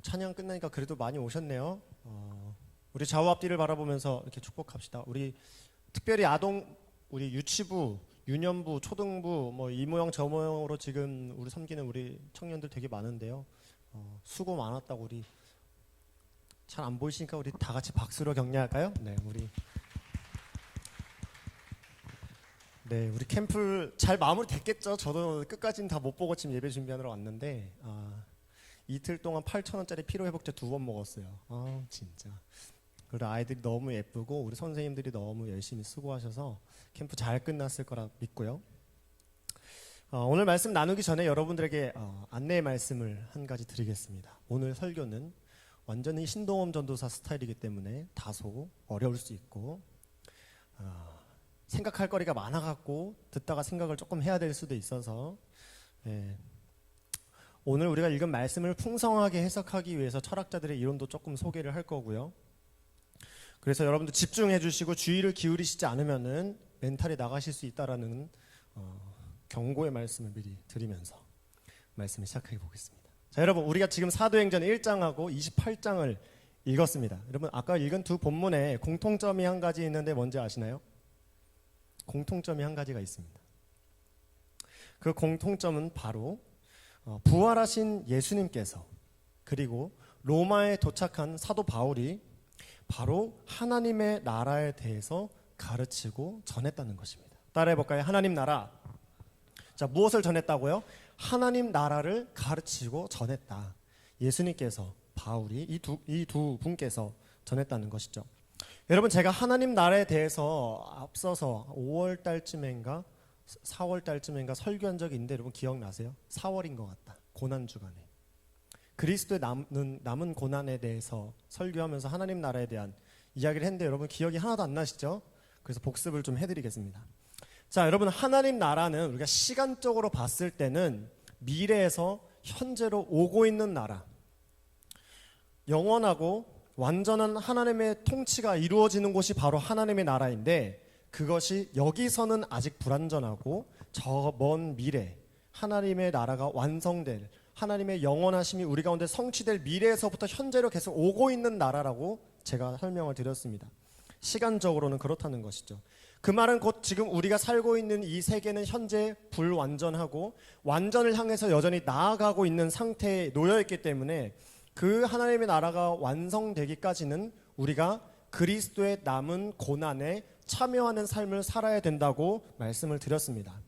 찬양 끝나니까 그래도 많이 오셨네요. 우리 좌우 앞뒤를 바라보면서 이렇게 축복합시다. 우리 특별히 우리 유치부, 유년부, 초등부 뭐 이 모양 저 모양으로 지금 우리 섬기는 우리 청년들 되게 많은데요. 수고 많았다고 우리 잘 안 보이시니까 우리 다 같이 박수로 격려할까요? 네, 우리 캠프 잘 마무리 됐겠죠? 저도 끝까지는 다 못 보고 지금 예배 준비하러 왔는데 이틀 동안 8,000원짜리 피로회복제 2번 먹었어요. 진짜. 그리고 아이들이 너무 예쁘고 우리 선생님들이 너무 열심히 수고하셔서 캠프 잘 끝났을 거라 믿고요. 오늘 말씀 나누기 전에 여러분들에게 안내의 말씀을 한 가지 드리겠습니다. 오늘 설교는 완전히 신동엄 전도사 스타일이기 때문에 다소 어려울 수 있고 생각할 거리가 많아갖고 듣다가 생각을 조금 해야 될 수도 있어서 오늘 우리가 읽은 말씀을 풍성하게 해석하기 위해서 철학자들의 이론도 조금 소개를 할 거고요. 그래서 여러분들 집중해 주시고 주의를 기울이시지 않으면은 멘탈이 나가실 수 있다라는 경고의 말씀을 미리 드리면서 말씀을 시작해 보겠습니다. 자, 여러분 우리가 지금 사도행전 1장하고 28장을 읽었습니다. 여러분 아까 읽은 두 본문에 공통점이 한 가지 있는데 뭔지 아시나요? 공통점이 한 가지가 있습니다. 그 공통점은 바로 부활하신 예수님께서 그리고 로마에 도착한 사도 바울이 바로 하나님의 나라에 대해서 가르치고 전했다는 것입니다. 따라해 볼까요? 하나님 나라. 자, 무엇을 전했다고요? 하나님 나라를 가르치고 전했다. 예수님께서 바울이 이 두 분께서 전했다는 것이죠. 여러분 제가 하나님 나라에 대해서 앞서서 5월 달쯤인가 4월 달쯤인가 설교한 적이 있는데 여러분 기억나세요? 4월인 것 같다. 고난주간에 그리스도의 남은 고난에 대해서 설교하면서 하나님 나라에 대한 이야기를 했는데 여러분 기억이 하나도 안 나시죠? 그래서 복습을 좀 해드리겠습니다. 자, 여러분 하나님 나라는 우리가 시간적으로 봤을 때는 미래에서 현재로 오고 있는 나라, 영원하고 완전한 하나님의 통치가 이루어지는 곳이 바로 하나님의 나라인데 그것이 여기서는 아직 불완전하고 저 먼 미래 하나님의 나라가 완성될 하나님의 영원하심이 우리 가운데 성취될 미래에서부터 현재로 계속 오고 있는 나라라고 제가 설명을 드렸습니다. 시간적으로는 그렇다는 것이죠. 그 말은 곧 지금 우리가 살고 있는 이 세계는 현재 불완전하고 완전을 향해서 여전히 나아가고 있는 상태에 놓여있기 때문에 그 하나님의 나라가 완성되기까지는 우리가 그리스도의 남은 고난에 참여하는 삶을 살아야 된다고 말씀을 드렸습니다.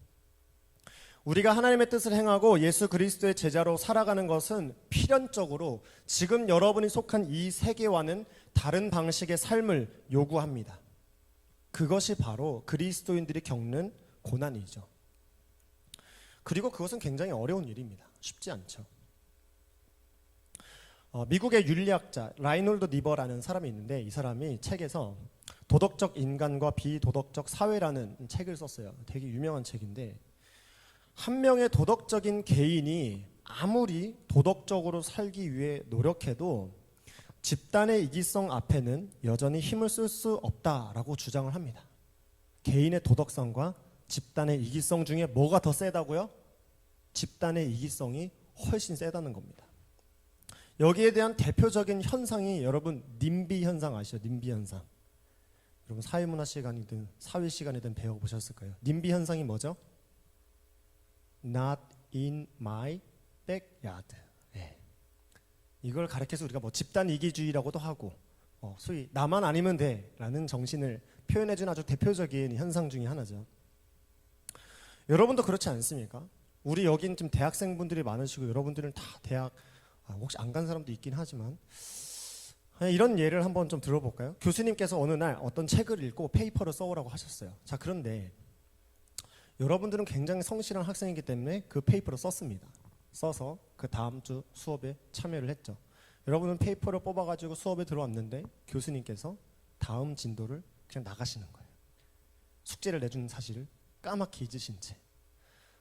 우리가 하나님의 뜻을 행하고 예수 그리스도의 제자로 살아가는 것은 필연적으로 지금 여러분이 속한 이 세계와는 다른 방식의 삶을 요구합니다. 그것이 바로 그리스도인들이 겪는 고난이죠. 그리고 그것은 굉장히 어려운 일입니다. 쉽지 않죠. 미국의 윤리학자 라이놀드 니버라는 사람이 있는데 이 사람이 책에서 도덕적 인간과 비도덕적 사회라는 책을 썼어요. 되게 유명한 책인데 한 명의 도덕적인 개인이 아무리 도덕적으로 살기 위해 노력해도 집단의 이기성 앞에는 여전히 힘을 쓸 수 없다라고 주장을 합니다. 개인의 도덕성과 집단의 이기성 중에 뭐가 더 세다고요? 집단의 이기성이 훨씬 세다는 겁니다. 여기에 대한 대표적인 현상이 여러분 님비 현상 아시죠? 님비 현상. 여러분 사회문화 시간이든 사회 시간이든 배워보셨을 거예요. 님비 현상이 뭐죠? Not in my backyard. 이걸 가르쳐서 우리가 뭐 집단 이기주의라고도 하고 소위 나만 아니면 돼라는 정신을 표현해준 아주 대표적인 현상 중에 하나죠. 여러분도 그렇지 않습니까? 우리 여긴 좀 대학생분들이 많으시고 여러분들은 다 대학 혹시 안 간 사람도 있긴 하지만 이런 예를 한번 좀 들어볼까요? 교수님께서 어느 날 어떤 책을 읽고 페이퍼를 써오라고 하셨어요. 자, 그런데 여러분들은 굉장히 성실한 학생이기 때문에 그 페이퍼를 썼습니다. 써서 그 다음 주 수업에 참여를 했죠. 여러분은 페이퍼를 뽑아가지고 수업에 들어왔는데 교수님께서 다음 진도를 그냥 나가시는 거예요. 숙제를 내주는 사실을 까맣게 잊으신 채.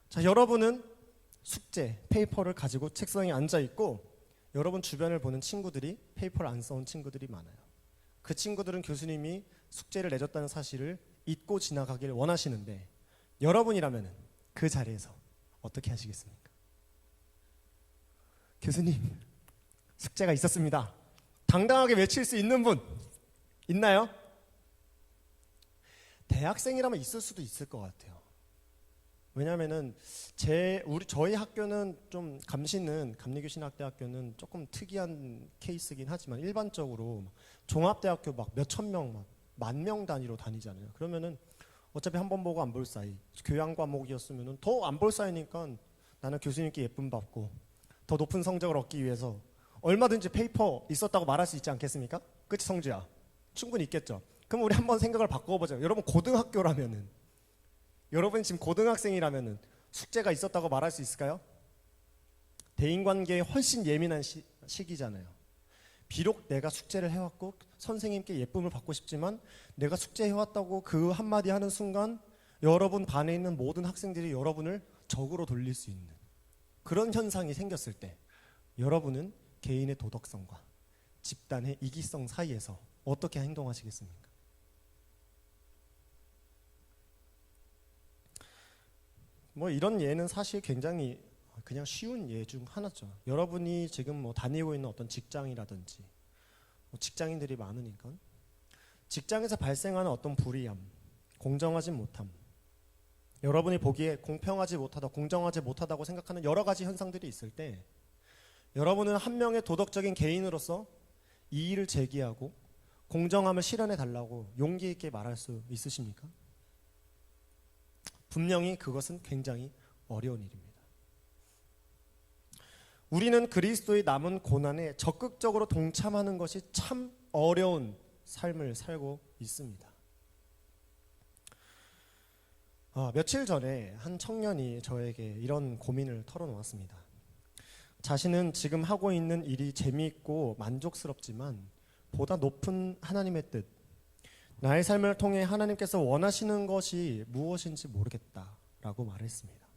자, 여러분은 숙제, 페이퍼를 가지고 책상에 앉아있고 여러분 주변을 보는 친구들이 페이퍼를 안 써온 친구들이 많아요. 그 친구들은 교수님이 숙제를 내줬다는 사실을 잊고 지나가길 원하시는데 여러분이라면 그 자리에서 어떻게 하시겠습니까? 교수님, 숙제가 있었습니다. 당당하게 외칠 수 있는 분 있나요? 대학생이라면 있을 수도 있을 것 같아요. 왜냐하면은 저희 학교는 좀 감리교신학대학교는 조금 특이한 케이스긴 하지만 일반적으로 종합대학교 막 몇천 명, 막 만 명 단위로 다니잖아요. 그러면은 어차피 한 번 보고 안 볼 사이, 교양 과목이었으면은 더 안 볼 사이니까 나는 교수님께 예쁨 받고 더 높은 성적을 얻기 위해서 얼마든지 페이퍼 있었다고 말할 수 있지 않겠습니까? 그치 성주야? 충분히 있겠죠. 그럼 우리 한번 생각을 바꿔보자. 여러분 고등학교라면은, 여러분 지금 고등학생이라면은 숙제가 있었다고 말할 수 있을까요? 대인관계에 훨씬 예민한 시기잖아요. 비록 내가 숙제를 해왔고 선생님께 예쁨을 받고 싶지만 내가 숙제해왔다고 그 한마디 하는 순간 여러분 반에 있는 모든 학생들이 여러분을 적으로 돌릴 수 있는 그런 현상이 생겼을 때 여러분은 개인의 도덕성과 집단의 이기성 사이에서 어떻게 행동하시겠습니까? 뭐 이런 예는 사실 굉장히 그냥 쉬운 예 중 하나죠. 여러분이 지금 뭐 다니고 있는 어떤 직장이라든지 뭐 직장인들이 많으니까 직장에서 발생하는 어떤 불이함, 공정하지 못함, 여러분이 보기에 공평하지 못하다, 공정하지 못하다고 생각하는 여러 가지 현상들이 있을 때 여러분은 한 명의 도덕적인 개인으로서 이의를 제기하고 공정함을 실현해 달라고 용기 있게 말할 수 있으십니까? 분명히 그것은 굉장히 어려운 일입니다. 우리는 그리스도의 남은 고난에 적극적으로 동참하는 것이 참 어려운 삶을 살고 있습니다. 며칠 전에 한 청년이 저에게 이런 고민을 털어놓았습니다. 자신은 지금 하고 있는 일이 재미있고 만족스럽지만 보다 높은 하나님의 뜻, 나의 삶을 통해 하나님께서 원하시는 것이 무엇인지 모르겠다라고 말했습니다.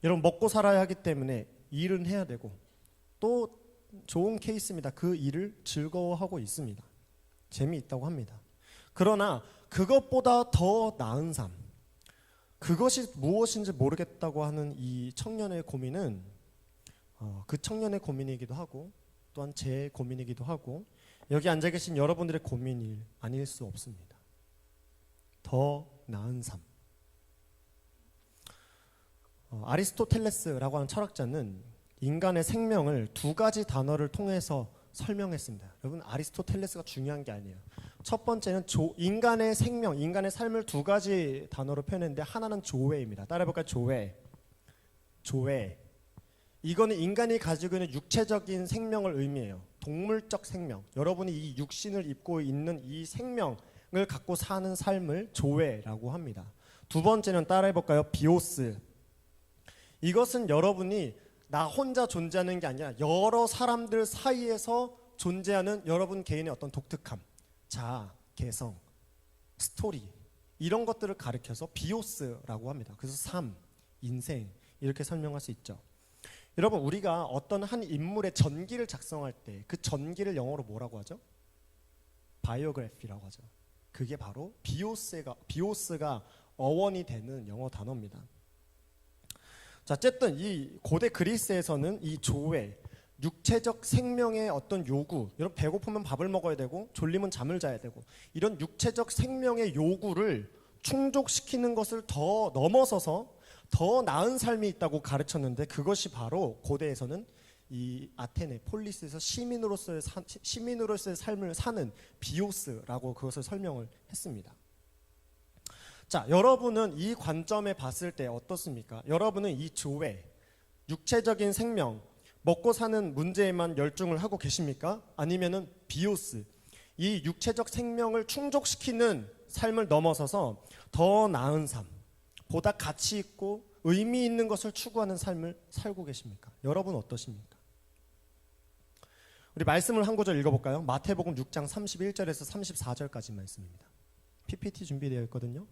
여러분, 먹고 살아야 하기 때문에 일은 해야 되고 또 좋은 케이스입니다. 그 일을 즐거워하고 있습니다. 재미있다고 합니다. 그러나 그것보다 더 나은 삶, 그것이 무엇인지 모르겠다고 하는 이 청년의 고민은 그 청년의 고민이기도 하고 또한 제 고민이기도 하고 여기 앉아 계신 여러분들의 고민이 아닐 수 없습니다. 더 나은 삶. 아리스토텔레스라고 하는 철학자는 인간의 생명을 두 가지 단어를 통해서 설명했습니다. 여러분, 아리스토텔레스가 중요한 게 아니에요. 첫 번째는 인간의 생명, 인간의 삶을 두 가지 단어로 표현했는데 하나는 조회입니다. 따라해볼까요? 조회. 이거는 인간이 가지고 있는 육체적인 생명을 의미해요. 동물적 생명. 여러분이 이 육신을 입고 있는 이 생명을 갖고 사는 삶을 조회라고 합니다. 두 번째는 따라해볼까요? 비오스. 이것은 여러분이 나 혼자 존재하는 게 아니라 여러 사람들 사이에서 존재하는 여러분 개인의 어떤 독특함, 자아, 개성, 스토리 이런 것들을 가리켜서 비오스라고 합니다. 그래서 삶, 인생 이렇게 설명할 수 있죠. 여러분, 우리가 어떤 한 인물의 전기를 작성할 때 그 전기를 영어로 뭐라고 하죠? 바이오그래피라고 하죠. 그게 바로 비오스가 어원이 되는 영어 단어입니다. 자, 어쨌든 이 고대 그리스에서는 이 조회, 육체적 생명의 어떤 요구, 여러분 배고프면 밥을 먹어야 되고 졸리면 잠을 자야 되고 이런 육체적 생명의 요구를 충족시키는 것을 더 넘어서서 더 나은 삶이 있다고 가르쳤는데 그것이 바로 고대에서는 이 아테네 폴리스에서 시민으로서의 삶을 사는 비오스라고 그것을 설명을 했습니다. 자, 여러분은 이 관점에 봤을 때 어떻습니까? 여러분은 이 조회, 육체적인 생명, 먹고 사는 문제에만 열중을 하고 계십니까? 아니면은 비오스, 이 육체적 생명을 충족시키는 삶을 넘어서서 더 나은 삶, 보다 가치 있고 의미 있는 것을 추구하는 삶을 살고 계십니까? 여러분 어떠십니까? 우리 말씀을 한 구절 읽어볼까요? 마태복음 6장 31절에서 34절까지 말씀입니다. PPT 준비되어 있거든요.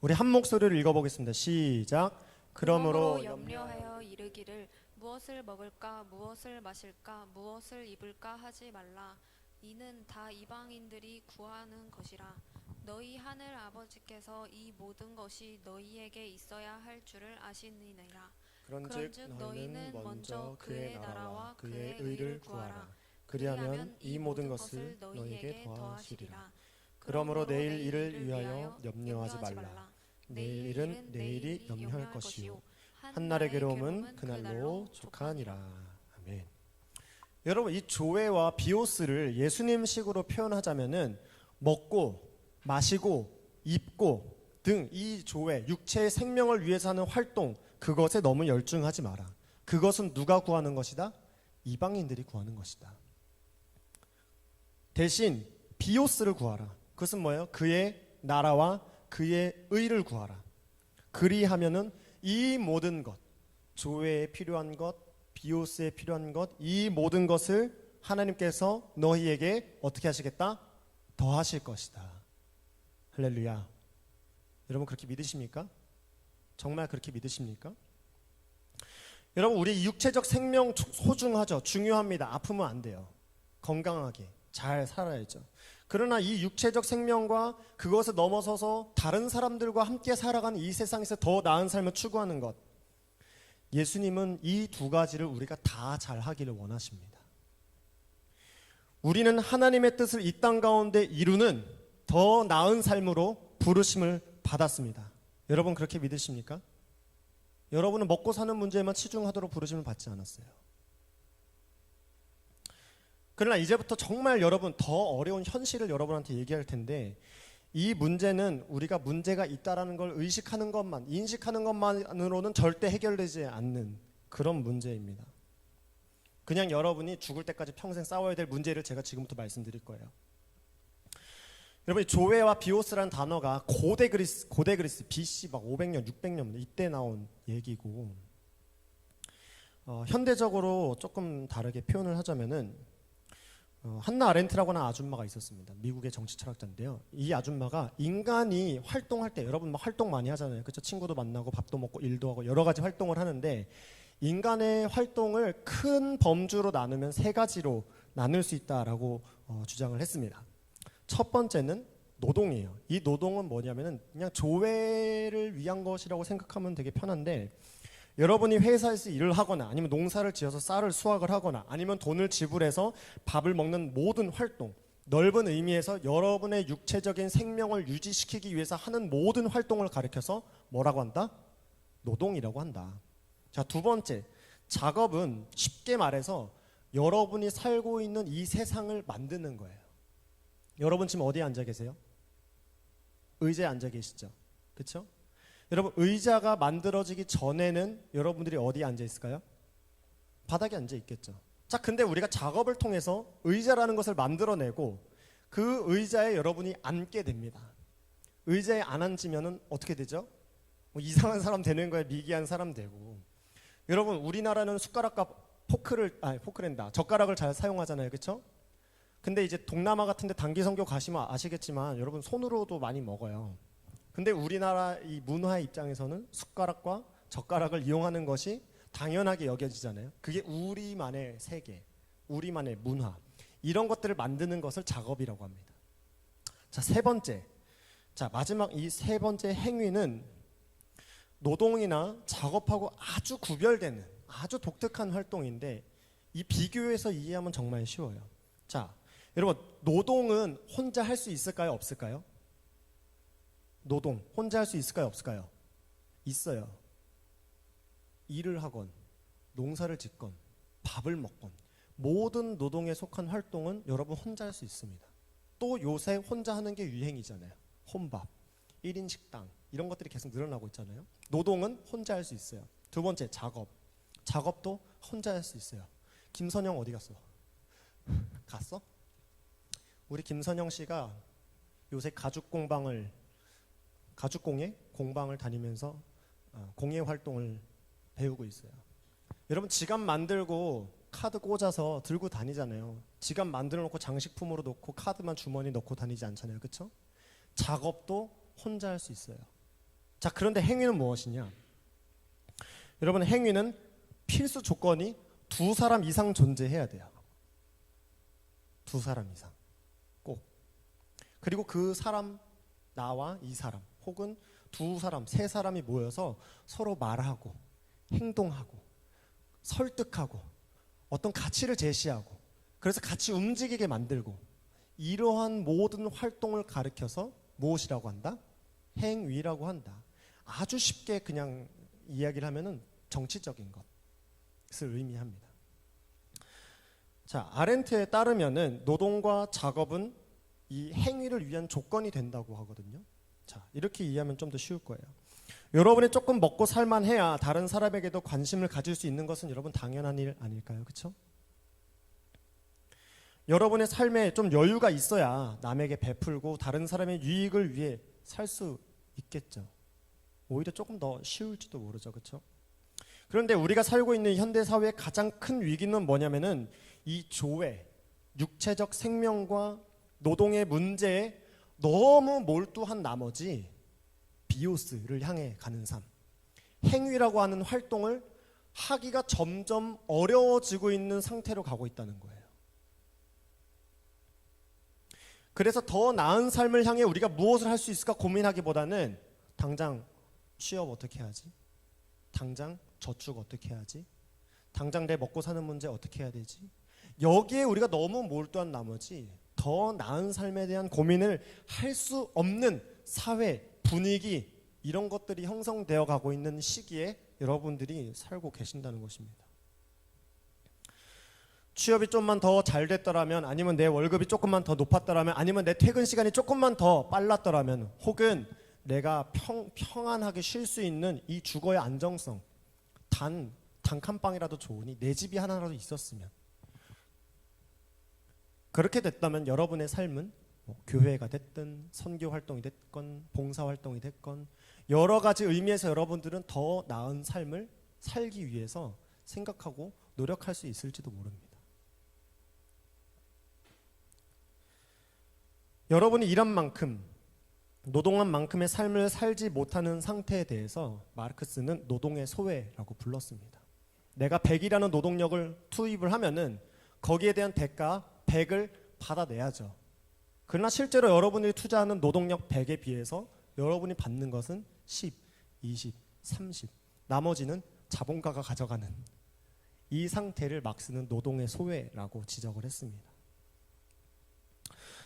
우리 한 목소리를 읽어보겠습니다. 시작. 그러므로 염려하여 이르기를 무엇을 먹을까 무엇을 마실까 무엇을 입을까 하지 말라. 이는 다 이방인들이 구하는 것이라. 너희 하늘 아버지께서 이 모든 것이 너희에게 있어야 할 줄을 아시느니라. 그런즉 너희는 먼저 그의 나라와 그의 의를 구하라. 그리하면 이 모든 것을 너희에게 더하시리라. 그러므로 내일 일을 위하여 염려하지 말라. 내일 일은 내일이 염려할 것이요 한날의 괴로움은 그날로 족하니라. 아멘. 여러분, 이 조회와 비오스를 예수님식으로 표현하자면은 먹고 마시고 입고 등 이 조회, 육체의 생명을 위해서 하는 활동, 그것에 너무 열중하지 마라. 그것은 누가 구하는 것이다? 이방인들이 구하는 것이다. 대신 비오스를 구하라. 그것은 뭐예요? 그의 나라와 그의 의를 구하라. 그리하면은 이 모든 것, 조회에 필요한 것, 비오스에 필요한 것, 이 모든 것을 하나님께서 너희에게 어떻게 하시겠다? 더하실 것이다. 할렐루야. 여러분 그렇게 믿으십니까? 정말 그렇게 믿으십니까? 여러분, 우리 육체적 생명 소중하죠. 중요합니다. 아프면 안 돼요. 건강하게 잘 살아야죠. 그러나 이 육체적 생명과 그것을 넘어서서 다른 사람들과 함께 살아가는 이 세상에서 더 나은 삶을 추구하는 것, 예수님은 이 두 가지를 우리가 다 잘하기를 원하십니다. 우리는 하나님의 뜻을 이 땅 가운데 이루는 더 나은 삶으로 부르심을 받았습니다. 여러분 그렇게 믿으십니까? 여러분은 먹고 사는 문제에만 치중하도록 부르심을 받지 않았어요. 그러나 이제부터 정말 여러분 더 어려운 현실을 여러분한테 얘기할 텐데, 이 문제는 우리가 문제가 있다라는 걸 의식하는 것만, 인식하는 것만으로는 절대 해결되지 않는 그런 문제입니다. 그냥 여러분이 죽을 때까지 평생 싸워야 될 문제를 제가 지금부터 말씀드릴 거예요. 여러분, 조회와 비오스라는 단어가 고대 그리스 BC 막 500년, 600년 이때 나온 얘기고, 현대적으로 조금 다르게 표현을 하자면은 한나 아렌트라고 하는 아줌마가 있었습니다. 미국의 정치 철학자인데요. 이 아줌마가 인간이 활동할 때, 여러분 막 활동 많이 하잖아요. 그렇죠? 친구도 만나고 밥도 먹고 일도 하고 여러 가지 활동을 하는데, 인간의 활동을 큰 범주로 나누면 세 가지로 나눌 수 있다라고 주장을 했습니다. 첫 번째는 노동이에요. 이 노동은 뭐냐면은 그냥 조회를 위한 것이라고 생각하면 되게 편한데, 여러분이 회사에서 일을 하거나 아니면 농사를 지어서 쌀을 수확을 하거나 아니면 돈을 지불해서 밥을 먹는 모든 활동, 넓은 의미에서 여러분의 육체적인 생명을 유지시키기 위해서 하는 모든 활동을 가리켜서 뭐라고 한다? 노동이라고 한다. 자, 두 번째, 작업은 쉽게 말해서 여러분이 살고 있는 이 세상을 만드는 거예요. 여러분 지금 어디에 앉아 계세요? 의자에 앉아 계시죠? 그렇죠? 여러분, 의자가 만들어지기 전에는 여러분들이 어디에 앉아 있을까요? 바닥에 앉아 있겠죠. 자, 근데 우리가 작업을 통해서 의자라는 것을 만들어내고 그 의자에 여러분이 앉게 됩니다. 의자에 안 앉으면은 어떻게 되죠? 뭐 이상한 사람 되는 거예요. 미개한 사람 되고. 여러분, 우리나라는 숟가락과 젓가락을 잘 사용하잖아요. 그렇죠? 근데 이제 동남아 같은 데 단기 선교 가시면 아시겠지만 여러분 손으로도 많이 먹어요. 근데 우리나라 이 문화의 입장에서는 숟가락과 젓가락을 이용하는 것이 당연하게 여겨지잖아요. 그게 우리만의 세계, 우리만의 문화, 이런 것들을 만드는 것을 작업이라고 합니다. 자, 세 번째. 자, 마지막 이 세 번째 행위는 노동이나 작업하고 아주 구별되는 아주 독특한 활동인데, 이 비교해서 이해하면 정말 쉬워요. 자, 여러분, 노동은 혼자 할 수 있을까요? 없을까요? 노동 혼자 할 수 있을까요? 없을까요? 있어요. 일을 하건 농사를 짓건 밥을 먹건 모든 노동에 속한 활동은 여러분 혼자 할 수 있습니다. 또 요새 혼자 하는 게 유행이잖아요. 혼밥, 1인 식당 이런 것들이 계속 늘어나고 있잖아요. 노동은 혼자 할 수 있어요. 두 번째, 작업도 혼자 할 수 있어요. 김선영 어디 갔어? 갔어? 우리 김선영 씨가 요새 가죽공예 공방을 다니면서 공예 활동을 배우고 있어요. 여러분, 지갑 만들고 카드 꽂아서 들고 다니잖아요. 지갑 만들어 놓고 장식품으로 놓고 카드만 주머니 넣고 다니지 않잖아요. 그렇죠? 작업도 혼자 할 수 있어요. 자, 그런데 행위는 무엇이냐? 여러분, 행위는 필수 조건이 두 사람 이상 존재해야 돼요. 두 사람 이상 꼭. 그리고 그 사람, 나와 이 사람 혹은 두 사람, 세 사람이 모여서 서로 말하고 행동하고 설득하고 어떤 가치를 제시하고 그래서 같이 움직이게 만들고 이러한 모든 활동을 가리켜서 무엇이라고 한다? 행위라고 한다. 아주 쉽게 그냥 이야기를 하면은 정치적인 것을 의미합니다. 자, 아렌트에 따르면은 노동과 작업은 이 행위를 위한 조건이 된다고 하거든요. 자, 이렇게 이해하면 좀 더 쉬울 거예요. 여러분이 조금 먹고 살만해야 다른 사람에게도 관심을 가질 수 있는 것은 여러분 당연한 일 아닐까요? 그렇죠? 여러분의 삶에 좀 여유가 있어야 남에게 베풀고 다른 사람의 유익을 위해 살 수 있겠죠. 오히려 조금 더 쉬울지도 모르죠. 그렇죠? 그런데 우리가 살고 있는 현대 사회의 가장 큰 위기는 뭐냐면은 이 조회, 육체적 생명과 노동의 문제에 너무 몰두한 나머지 비오스를 향해 가는 삶, 행위라고 하는 활동을 하기가 점점 어려워지고 있는 상태로 가고 있다는 거예요. 그래서 더 나은 삶을 향해 우리가 무엇을 할 수 있을까 고민하기보다는 당장 취업 어떻게 해야지? 당장 저축 어떻게 해야지? 당장 내 먹고 사는 문제 어떻게 해야 되지? 여기에 우리가 너무 몰두한 나머지 더 나은 삶에 대한 고민을 할 수 없는 사회, 분위기 이런 것들이 형성되어 가고 있는 시기에 여러분들이 살고 계신다는 것입니다. 취업이 좀만 더 잘 됐더라면, 아니면 내 월급이 조금만 더 높았더라면, 아니면 내 퇴근 시간이 조금만 더 빨랐더라면, 혹은 내가 평안하게 쉴 수 있는 이 주거의 안정성, 단칸방이라도 좋으니 내 집이 하나라도 있었으면, 그렇게 됐다면 여러분의 삶은 교회가 됐든 선교 활동이 됐건 봉사 활동이 됐건 여러 가지 의미에서 여러분들은 더 나은 삶을 살기 위해서 생각하고 노력할 수 있을지도 모릅니다. 여러분이 일한 만큼, 노동한 만큼의 삶을 살지 못하는 상태에 대해서 마르크스는 노동의 소외라고 불렀습니다. 내가 100이라는 노동력을 투입을 하면은 거기에 대한 대가 100을 받아내야죠. 그러나 실제로 여러분이 투자하는 노동력 100에 비해서 여러분이 받는 것은 10, 20, 30, 나머지는 자본가가 가져가는 이 상태를 막스는 노동의 소외라고 지적을 했습니다.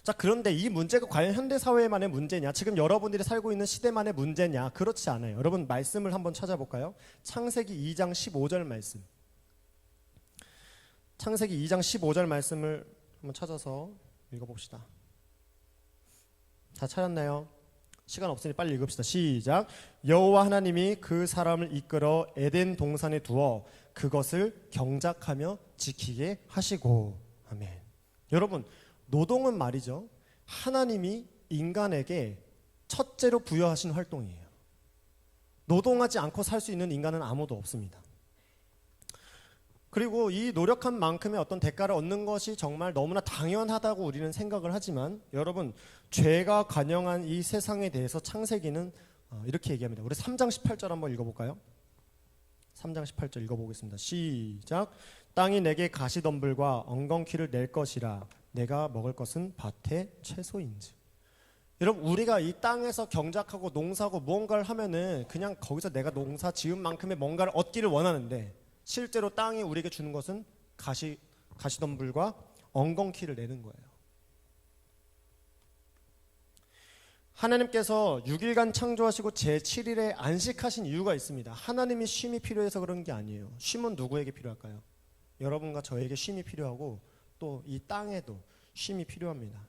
자, 그런데 이 문제가 과연 현대사회만의 문제냐, 지금 여러분들이 살고 있는 시대만의 문제냐? 그렇지 않아요. 여러분 말씀을 한번 찾아볼까요? 창세기 2장 15절 말씀. 창세기 2장 15절 말씀을 한번 찾아서 읽어봅시다. 다 찾았나요? 시간 없으니 빨리 읽읍시다. 시작. 여호와 하나님이 그 사람을 이끌어 에덴 동산에 두어 그것을 경작하며 지키게 하시고. 아멘. 여러분, 노동은 말이죠, 하나님이 인간에게 첫째로 부여하신 활동이에요. 노동하지 않고 살 수 있는 인간은 아무도 없습니다. 그리고 이 노력한 만큼의 어떤 대가를 얻는 것이 정말 너무나 당연하다고 우리는 생각을 하지만, 여러분, 죄가 관영한 이 세상에 대해서 창세기는 이렇게 얘기합니다. 우리 3장 18절 한번 읽어볼까요? 3장 18절 읽어보겠습니다. 시작. 땅이 내게 가시덤불과 엉겅퀴를 낼 것이라 내가 먹을 것은 밭의 채소인지. 여러분, 우리가 이 땅에서 경작하고 농사하고 무언가를 하면은 그냥 거기서 내가 농사 지은 만큼의 뭔가를 얻기를 원하는데, 실제로 땅이 우리에게 주는 것은 가시덤불과 엉겅퀴를 내는 거예요. 하나님께서 6일간 창조하시고 제7일에 안식하신 이유가 있습니다. 하나님이 쉼이 필요해서 그런 게 아니에요. 쉼은 누구에게 필요할까요? 여러분과 저에게 쉼이 필요하고 또 이 땅에도 쉼이 필요합니다.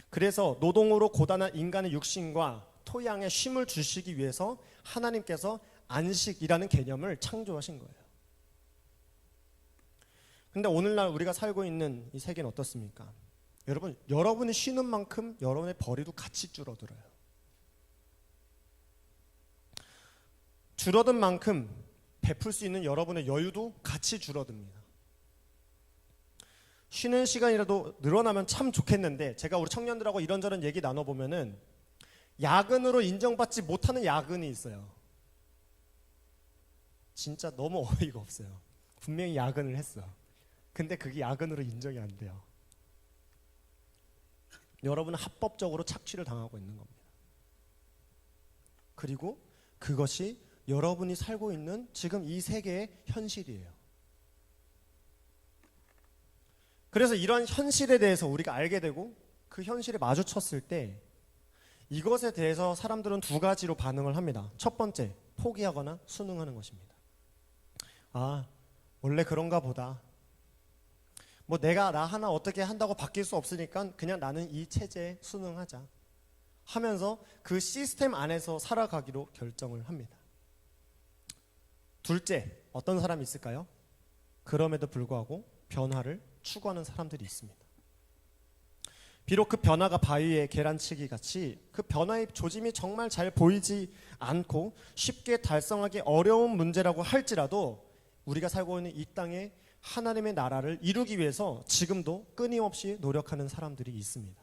그래서 노동으로 고단한 인간의 육신과 토양에 쉼을 주시기 위해서 하나님께서 안식이라는 개념을 창조하신 거예요. 근데 오늘날 우리가 살고 있는 이 세계는 어떻습니까? 여러분, 여러분이 쉬는 만큼 여러분의 벌이도 같이 줄어들어요. 줄어든 만큼 베풀 수 있는 여러분의 여유도 같이 줄어듭니다. 쉬는 시간이라도 늘어나면 참 좋겠는데, 제가 우리 청년들하고 이런저런 얘기 나눠보면은 야근으로 인정받지 못하는 야근이 있어요. 진짜 너무 어이가 없어요. 분명히 야근을 했어. 근데 그게 야근으로 인정이 안 돼요. 여러분은 합법적으로 착취를 당하고 있는 겁니다. 그리고 그것이 여러분이 살고 있는 지금 이 세계의 현실이에요. 그래서 이런 현실에 대해서 우리가 알게 되고 그 현실에 마주쳤을 때 이것에 대해서 사람들은 두 가지로 반응을 합니다. 첫 번째, 포기하거나 순응하는 것입니다. 아, 원래 그런가 보다. 뭐 내가 나 하나 어떻게 한다고 바뀔 수 없으니까 그냥 나는 이 체제에 순응하자 하면서 그 시스템 안에서 살아가기로 결정을 합니다. 둘째, 어떤 사람이 있을까요? 그럼에도 불구하고 변화를 추구하는 사람들이 있습니다. 비록 그 변화가 바위에 계란치기 같이 그 변화의 조짐이 정말 잘 보이지 않고 쉽게 달성하기 어려운 문제라고 할지라도 우리가 살고 있는 이 땅에 하나님의 나라를 이루기 위해서 지금도 끊임없이 노력하는 사람들이 있습니다.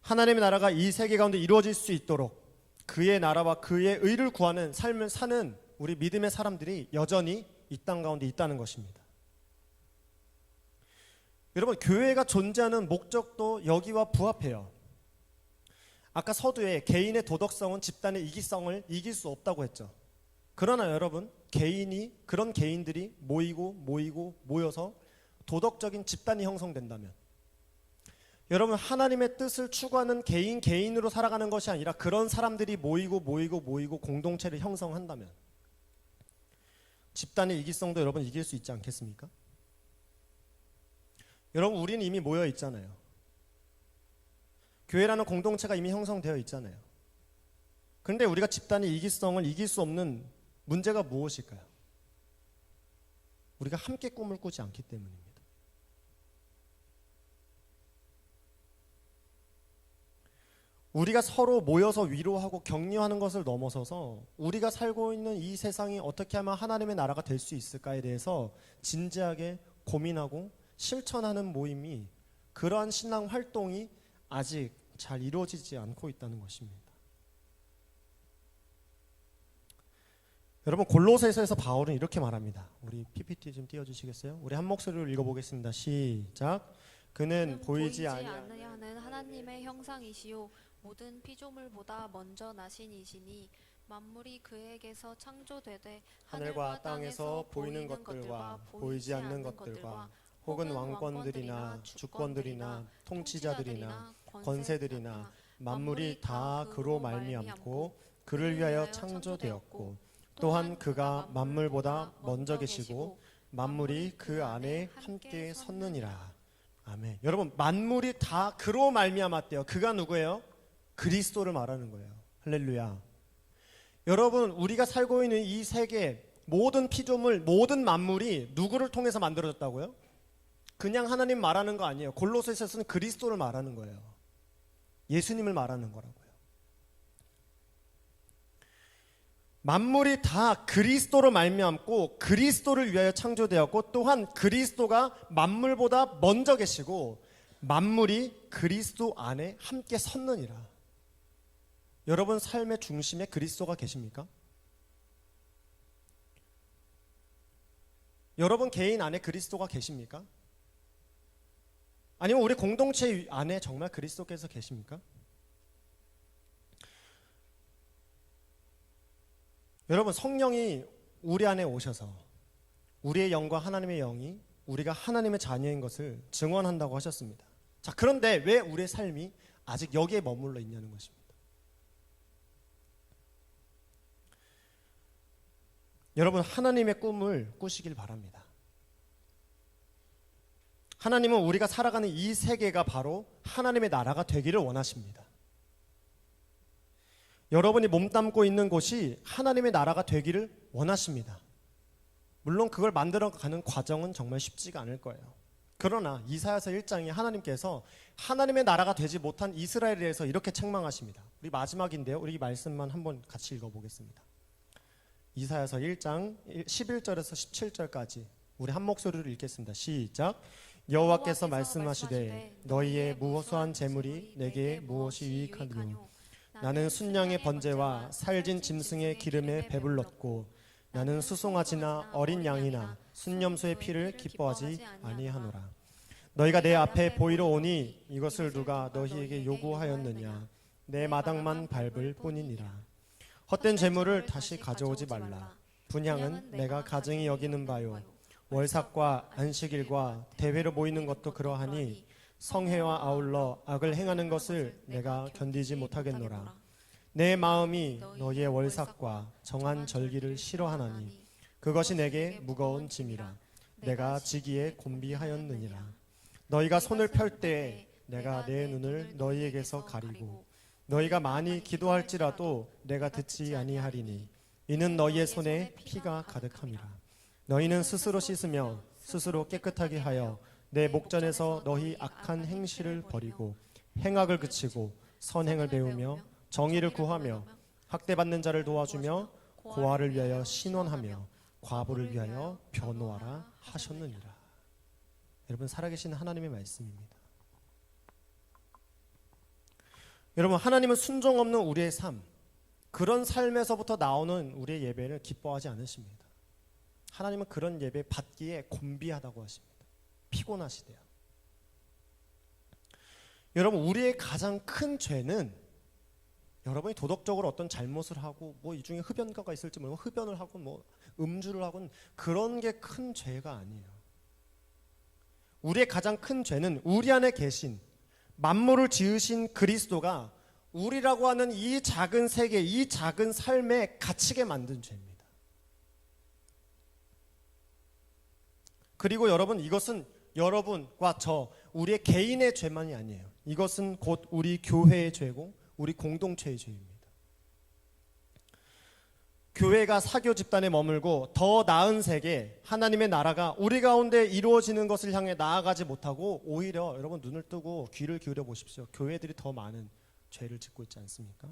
하나님의 나라가 이 세계 가운데 이루어질 수 있도록 그의 나라와 그의 의를 구하는 삶을 사는 우리 믿음의 사람들이 여전히 이 땅 가운데 있다는 것입니다. 여러분, 교회가 존재하는 목적도 여기와 부합해요. 아까 서두에 개인의 도덕성은 집단의 이기성을 이길 수 없다고 했죠. 그러나 여러분, 그런 개인들이 모여서 도덕적인 집단이 형성된다면, 여러분, 하나님의 뜻을 추구하는 개인으로 살아가는 것이 아니라 그런 사람들이 모이고 공동체를 형성한다면 집단의 이기성도 여러분 이길 수 있지 않겠습니까? 여러분, 우리는 이미 모여 있잖아요. 교회라는 공동체가 이미 형성되어 있잖아요. 그런데 우리가 집단의 이기성을 이길 수 없는 문제가 무엇일까요? 우리가 함께 꿈을 꾸지 않기 때문입니다. 우리가 서로 모여서 위로하고 격려하는 것을 넘어서서 우리가 살고 있는 이 세상이 어떻게 하면 하나님의 나라가 될 수 있을까에 대해서 진지하게 고민하고 실천하는 모임이, 그러한 신앙 활동이 아직 잘 이루어지지 않고 있다는 것입니다. 여러분, 골로새서에서 바울은 이렇게 말합니다. 우리 PPT 좀 띄워주시겠어요? 우리 한 목소리로 읽어보겠습니다. 시작. 그는 보이지 아니하는 하나님의 형상이시요 모든 피조물보다 먼저 나신 이시니 만물이 그에게서 창조되되 하늘과 땅에서 보이는 것들과 보이지 않는 것들과 혹은 왕권들이나 주권들이나 통치자들이나 권세들이나 만물이 다 그로 말미암고 그를 위하여 창조되었고 또한 그가 만물보다 먼저 계시고 만물이 그 안에 함께 섰느니라. 아멘. 여러분, 만물이 다 그로 말미암았대요. 그가 누구예요? 그리스도를 말하는 거예요. 할렐루야. 여러분, 우리가 살고 있는 이 세계 모든 피조물, 모든 만물이 누구를 통해서 만들어졌다고요? 그냥 하나님 말하는 거 아니에요. 골로새서는 그리스도를 말하는 거예요. 예수님을 말하는 거라고요. 만물이 다 그리스도로 말미암고 그리스도를 위하여 창조되었고 또한 그리스도가 만물보다 먼저 계시고 만물이 그리스도 안에 함께 섰느니라. 여러분 삶의 중심에 그리스도가 계십니까? 여러분 개인 안에 그리스도가 계십니까? 아니면 우리 공동체 안에 정말 그리스도께서 계십니까? 여러분, 성령이 우리 안에 오셔서 우리의 영과 하나님의 영이 우리가 하나님의 자녀인 것을 증언한다고 하셨습니다. 자, 그런데 왜 우리의 삶이 아직 여기에 머물러 있냐는 것입니다. 여러분, 하나님의 꿈을 꾸시길 바랍니다. 하나님은 우리가 살아가는 이 세계가 바로 하나님의 나라가 되기를 원하십니다. 여러분이 몸담고 있는 곳이 하나님의 나라가 되기를 원하십니다. 물론 그걸 만들어가는 과정은 정말 쉽지가 않을 거예요. 그러나 이사야서 1장에 하나님께서 하나님의 나라가 되지 못한 이스라엘에 대해서 이렇게 책망하십니다. 우리 마지막인데요. 우리 이 말씀만 한번 같이 읽어보겠습니다. 이사야서 1장 11절에서 17절까지 우리 한 목소리로 읽겠습니다. 시작. 여호와께서 말씀하시되 너희의 무호소한 재물이 내게 무엇이 유익하느뇨. 나는 순양의 번제와 살진 짐승의 기름에 배불렀고 나는 수송아지나 어린 양이나 순념소의 피를 기뻐하지 아니하노라. 너희가 내 앞에 보이러 오니 이것을 누가 너희에게 요구하였느냐. 내 마당만 밟을 뿐이니라. 헛된 재물을 다시 가져오지 말라. 분향은 내가 가증히 여기는 바요. 월삭과 안식일과 대회로 모이는 것도 그러하니 성회와 아울러 악을 행하는 것을 내가 견디지 못하겠노라. 내 마음이 너희의 월삭과 정한 절기를 싫어하나니 그것이 내게 무거운 짐이라. 내가 지기에 곤비하였느니라. 너희가 손을 펼 때에 내가 내 눈을 너희에게서 가리고 너희가 많이 기도할지라도 내가 듣지 아니하리니 이는 너희의 손에 피가 가득함이라. 너희는 스스로 씻으며 스스로 깨끗하게 하여 내 목전에서 너희 악한 행실을 버리고 행악을 그치고 선행을 배우며 정의를 구하며 학대받는 자를 도와주며 고아를 위하여 신원하며 과부를 위하여 변호하라 하셨느니라. 여러분, 살아계신 하나님의 말씀입니다. 여러분, 하나님은 순종 없는 우리의 삶, 그런 삶에서부터 나오는 우리의 예배를 기뻐하지 않으십니다. 하나님은 그런 예배 받기에 곤비하다고 하십니다. 피곤하시대요. 여러분, 우리의 가장 큰 죄는 여러분이 도덕적으로 어떤 잘못을 하고 뭐 이 중에 흡연가가 있을지 모르고 흡연을 하고 뭐 음주를 하고 그런 게 큰 죄가 아니에요. 우리의 가장 큰 죄는 우리 안에 계신 만물을 지으신 그리스도가 우리라고 하는 이 작은 세계, 이 작은 삶에 갇히게 만든 죄입니다. 그리고 여러분, 이것은 여러분과 저 우리의 개인의 죄만이 아니에요. 이것은 곧 우리 교회의 죄고 우리 공동체의 죄입니다. 교회가 사교 집단에 머물고 더 나은 세계, 하나님의 나라가 우리 가운데 이루어지는 것을 향해 나아가지 못하고 오히려 여러분 눈을 뜨고 귀를 기울여 보십시오. 교회들이 더 많은 죄를 짓고 있지 않습니까?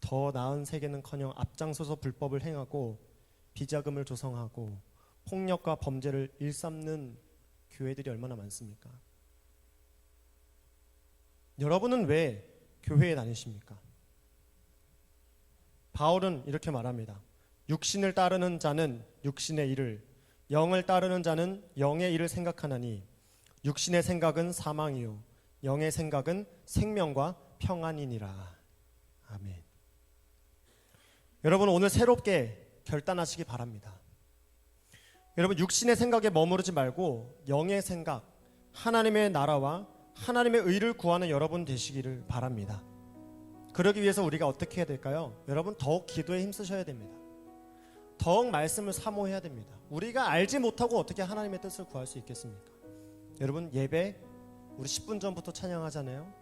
더 나은 세계는커녕 앞장서서 불법을 행하고 비자금을 조성하고 폭력과 범죄를 일삼는 교회들이 얼마나 많습니까? 여러분은 왜 교회에 다니십니까? 바울은 이렇게 말합니다. 육신을 따르는 자는 육신의 일을, 영을 따르는 자는 영의 일을 생각하나니 육신의 생각은 사망이요 영의 생각은 생명과 평안이니라. 아멘. 여러분, 오늘 새롭게 결단하시기 바랍니다. 여러분, 육신의 생각에 머무르지 말고 영의 생각, 하나님의 나라와 하나님의 의를 구하는 여러분 되시기를 바랍니다. 그러기 위해서 우리가 어떻게 해야 될까요? 여러분, 더욱 기도에 힘쓰셔야 됩니다. 더욱 말씀을 사모해야 됩니다. 우리가 알지 못하고 어떻게 하나님의 뜻을 구할 수 있겠습니까? 여러분, 예배 우리 10분 전부터 찬양하잖아요.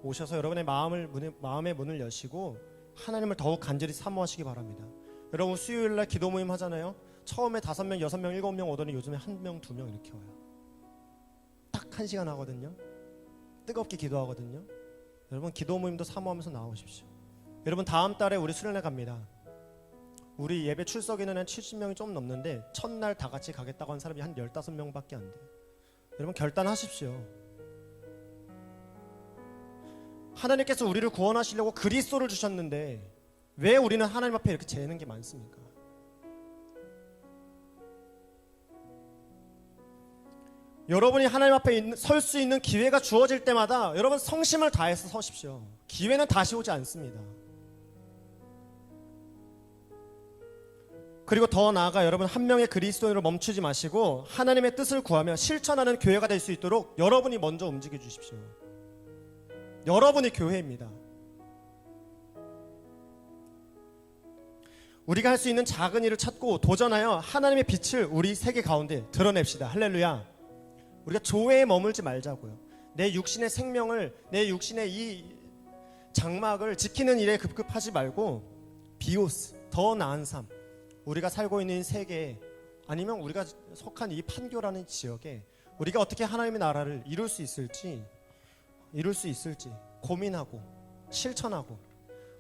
오셔서 여러분의 마음의 문을 여시고 하나님을 더욱 간절히 사모하시기 바랍니다. 여러분, 수요일날 기도 모임 하잖아요. 처음에 5명, 6명, 7명 오더니 요즘에 1명, 2명 이렇게 와요. 딱 1시간 하거든요. 뜨겁게 기도하거든요. 여러분, 기도 모임도 사모하면서 나오십시오. 여러분, 다음 달에 우리 수련회 갑니다. 우리 예배 출석 인원은 70명이 좀 넘는데 첫날 다 같이 가겠다고 한 사람이 한 15명밖에 안 돼요. 여러분, 결단하십시오. 하나님께서 우리를 구원하시려고 그리스도를 주셨는데 왜 우리는 하나님 앞에 이렇게 재는 게 많습니까? 여러분이 하나님 앞에 설 수 있는 기회가 주어질 때마다 여러분 성심을 다해서 서십시오. 기회는 다시 오지 않습니다. 그리고 더 나아가 여러분, 한 명의 그리스도인으로 멈추지 마시고 하나님의 뜻을 구하며 실천하는 교회가 될 수 있도록 여러분이 먼저 움직여 주십시오. 여러분이 교회입니다. 우리가 할 수 있는 작은 일을 찾고 도전하여 하나님의 빛을 우리 세계 가운데 드러냅시다. 할렐루야. 우리가 조회에 머물지 말자고요. 내 육신의 생명을, 내 육신의 이 장막을 지키는 일에 급급하지 말고 비오스, 더 나은 삶, 우리가 살고 있는 세계에, 아니면 우리가 속한 이 판교라는 지역에 우리가 어떻게 하나님의 나라를 이룰 수 있을지 고민하고 실천하고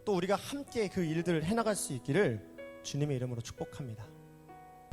또 우리가 함께 그 일들을 해나갈 수 있기를 주님의 이름으로 축복합니다.